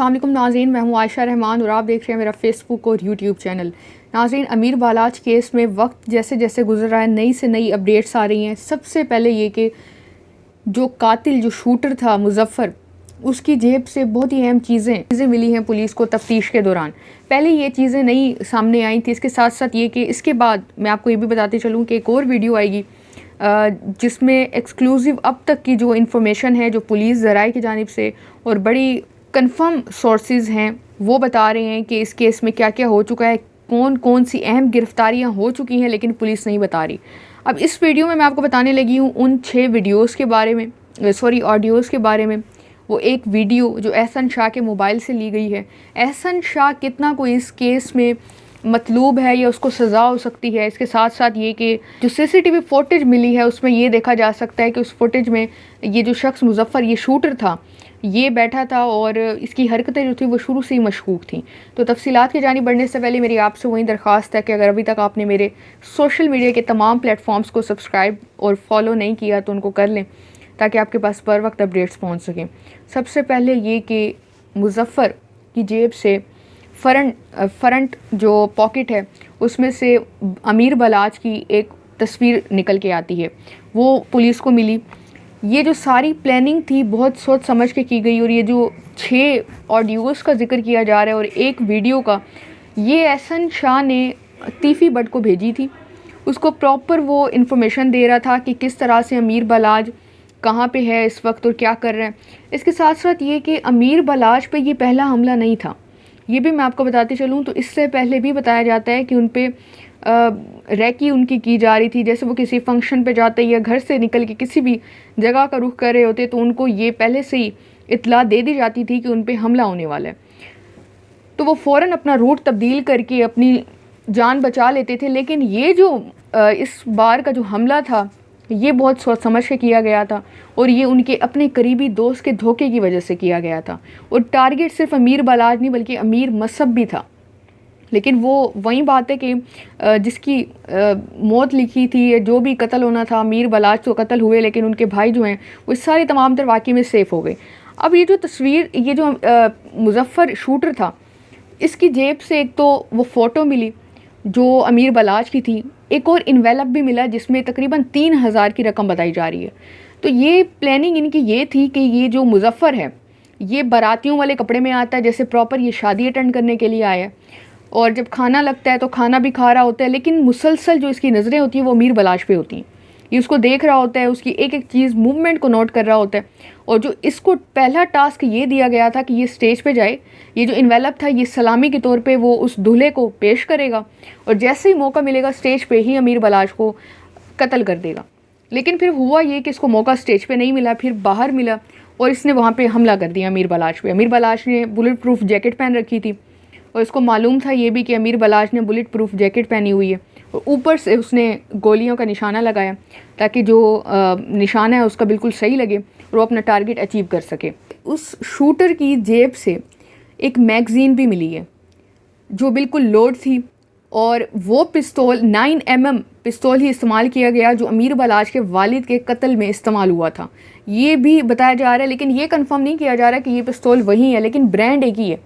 अस्सलाम वालेकुम नाज़रीन, मैं हूँ आयशा रहमान और आप देख रहे हैं मेरा फेसबुक और यूट्यूब चैनल। नाज़रीन, अमीर बालाज केस में वक्त जैसे जैसे गुजर रहा है नई से नई अपडेट्स आ रही हैं। सबसे पहले ये कि जो कातिल जो शूटर था मुजफ्फ़र, उसकी जेब से बहुत ही अहम चीज़ें मिली हैं पुलिस को तफ्तीश के दौरान। पहले ये चीज़ें नहीं सामने आई थी। इसके साथ साथ ये कि इसके बाद मैं आपको ये भी बताते चलूँ कि एक और वीडियो आएगी जिसमें एक्सक्लूसिव अब तक की जो इन्फॉर्मेशन है जो पुलिस ज़राए की जानिब से और बड़ी कंफर्म सोर्सेज हैं वो बता रहे हैं कि इस केस में क्या क्या हो चुका है, कौन कौन सी अहम गिरफ्तारियां हो चुकी हैं, लेकिन पुलिस नहीं बता रही। अब इस वीडियो में मैं आपको बताने लगी हूँ उन 6 वीडियोज़ के बारे में, ऑडियोज़ के बारे में। वो एक वीडियो जो एहसन शाह के मोबाइल से ली गई है। एहसन शाह कितना कोई इस केस में मतलूब है या उसको सज़ा हो सकती है। इसके साथ साथ ये कि जो सीसीटीवी फुटेज मिली है उसमें ये देखा जा सकता है कि उस फुटेज में ये जो शख्स मुजफ्फ़र ये शूटर था, ये बैठा था और इसकी हरकतें जो थी वो शुरू से ही मशकूक थी। तो तफसीलात की जानिब बढ़ने से पहले मेरी आपसे वही दरख्वास्त है कि अगर अभी तक आपने मेरे सोशल मीडिया के तमाम प्लेटफॉर्म्स को सब्सक्राइब और फॉलो नहीं किया तो उनको कर लें ताकि आपके पास बर वक्त अपडेट्स पहुँच सकें। सबसे पहले ये कि मुजफ्फ़र की जेब से फ्रंट जो पॉकेट है उसमें से अमीर बालाज की एक तस्वीर निकल के आती है, वो पुलिस को मिली। ये जो सारी प्लानिंग थी बहुत सोच समझ के की गई और ये जो 6 ऑडियोज़ का जिक्र किया जा रहा है और एक वीडियो का, ये एहसन शाह ने तीफ़ी बट को भेजी थी। उसको प्रॉपर वो इन्फॉर्मेशन दे रहा था कि किस तरह से अमीर बालाज कहाँ पे है इस वक्त और क्या कर रहे हैं। इसके साथ साथ ये कि अमीर बालाज पे ये पहला हमला नहीं था, ये भी मैं आपको बताते चलूँ। तो इससे पहले भी बताया जाता है कि उन पे रैकी उनकी की जा रही थी। जैसे वो किसी फंक्शन पे जाते या घर से निकल के किसी भी जगह का रुख कर रहे होते तो उनको ये पहले से ही इत्तला दे दी जाती थी कि उन पे हमला होने वाला है। तो वो फ़ौरन अपना रूट तब्दील करके अपनी जान बचा लेते थे। लेकिन ये जो इस बार का जो हमला था ये बहुत सोच समझ के किया गया था और ये उनके अपने करीबी दोस्त के धोखे की वजह से किया गया था। और टारगेट सिर्फ अमीर बालाज नहीं बल्कि अमीर मसब भी था। लेकिन वो वही बात है कि जिसकी मौत लिखी थी, जो भी कत्ल होना था, अमीर बालाज तो कत्ल हुए लेकिन उनके भाई जो हैं वो सारे तमाम तर वाक़े में सेफ़ हो गए। अब ये जो तस्वीर, ये जो मुजफ्फ़र शूटर था, इसकी जेब से एक तो वो फ़ोटो मिली जो अमीर बालाज की थी, एक और इन्वेलप भी मिला जिसमें तकरीबन 3000 की रकम बताई जा रही है। तो ये प्लानिंग इनकी ये थी कि ये जो मुजफ्फ़र है ये बारातियों वाले कपड़े में आता है, जैसे प्रॉपर ये शादी अटेंड करने के लिए आया है और जब खाना लगता है तो खाना भी खा रहा होता है, लेकिन मुसलसल जो इसकी नज़रें होती हैं वो अमीर बालाज पे होती हैं। ये उसको देख रहा होता है, उसकी एक एक चीज़ मूवमेंट को नोट कर रहा होता है। और जो इसको पहला टास्क ये दिया गया था कि ये स्टेज पे जाए, ये जो इन्वेलप था ये सलामी के तौर पे वो उस दूल्हे को पेश करेगा और जैसे ही मौका मिलेगा स्टेज पे ही अमीर बालाज को कत्ल कर देगा। लेकिन फिर हुआ ये कि इसको मौका स्टेज पे नहीं मिला, फिर बाहर मिला और इसने वहाँ पर हमला कर दिया अमीर बालाज पे। अमीर बालाज ने बुलेट प्रूफ जैकेट पहन रखी थी और इसको मालूम था ये भी कि अमीर बालाज ने बुलेट प्रूफ जैकेट पहनी हुई है और ऊपर से उसने गोलियों का निशाना लगाया ताकि जो निशाना है उसका बिल्कुल सही लगे और वो अपना टारगेट अचीव कर सके। उस शूटर की जेब से एक मैगज़ीन भी मिली है जो बिल्कुल लोड थी और वो पिस्तौल 9mm पिस्तौल ही इस्तेमाल किया गया जो अमीर बालाज के वालिद के कत्ल में इस्तेमाल हुआ था। ये भी बताया जा रहा है, लेकिन ये कंफर्म नहीं किया जा रहा कि ये पिस्तौल वही है, लेकिन ब्रांड एक ही है।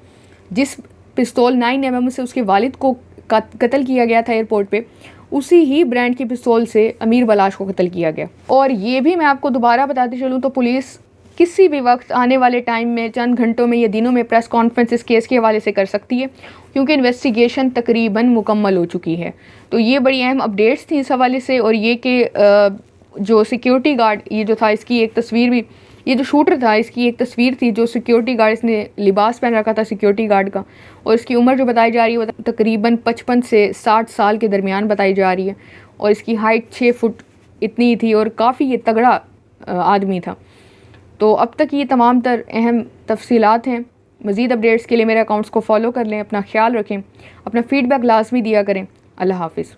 जिस पिस्तौल 9mm से उसके वालिद को कत्ल किया गया था एयरपोर्ट पे, उसी ही ब्रांड की पिस्तौल से अमीर बालाज को कत्ल किया गया। और ये भी मैं आपको दोबारा बताती चलूँ तो पुलिस किसी भी वक्त आने वाले टाइम में, चंद घंटों में या दिनों में प्रेस कॉन्फ्रेंस इस केस के हवाले से कर सकती है क्योंकि इन्वेस्टिगेशन तकरीबन मुकम्मल हो चुकी है। तो ये बड़ी अहम अपडेट्स थी इस हवाले से। और ये कि जो सिक्योरिटी गार्ड ये जो था इसकी एक तस्वीर भी, ये जो शूटर था इसकी एक तस्वीर थी जो सिक्योरिटी गार्ड, इसने लिबास पहन रखा था सिक्योरिटी गार्ड का और इसकी उम्र जो बताई जा रही है वो तकरीबन 55 से 60 साल के दरमियान बताई जा रही है और इसकी हाइट 6 फुट इतनी थी और काफ़ी ये तगड़ा आदमी था। तो अब तक ये तमाम तर अहम तफसीलात हैं। मज़ीद अपडेट्स के लिए मेरे अकाउंट्स को फॉलो कर लें, अपना ख्याल रखें, अपना फ़ीडबैक लाजमी दिया करें। अल्लाह हाफ़िज़।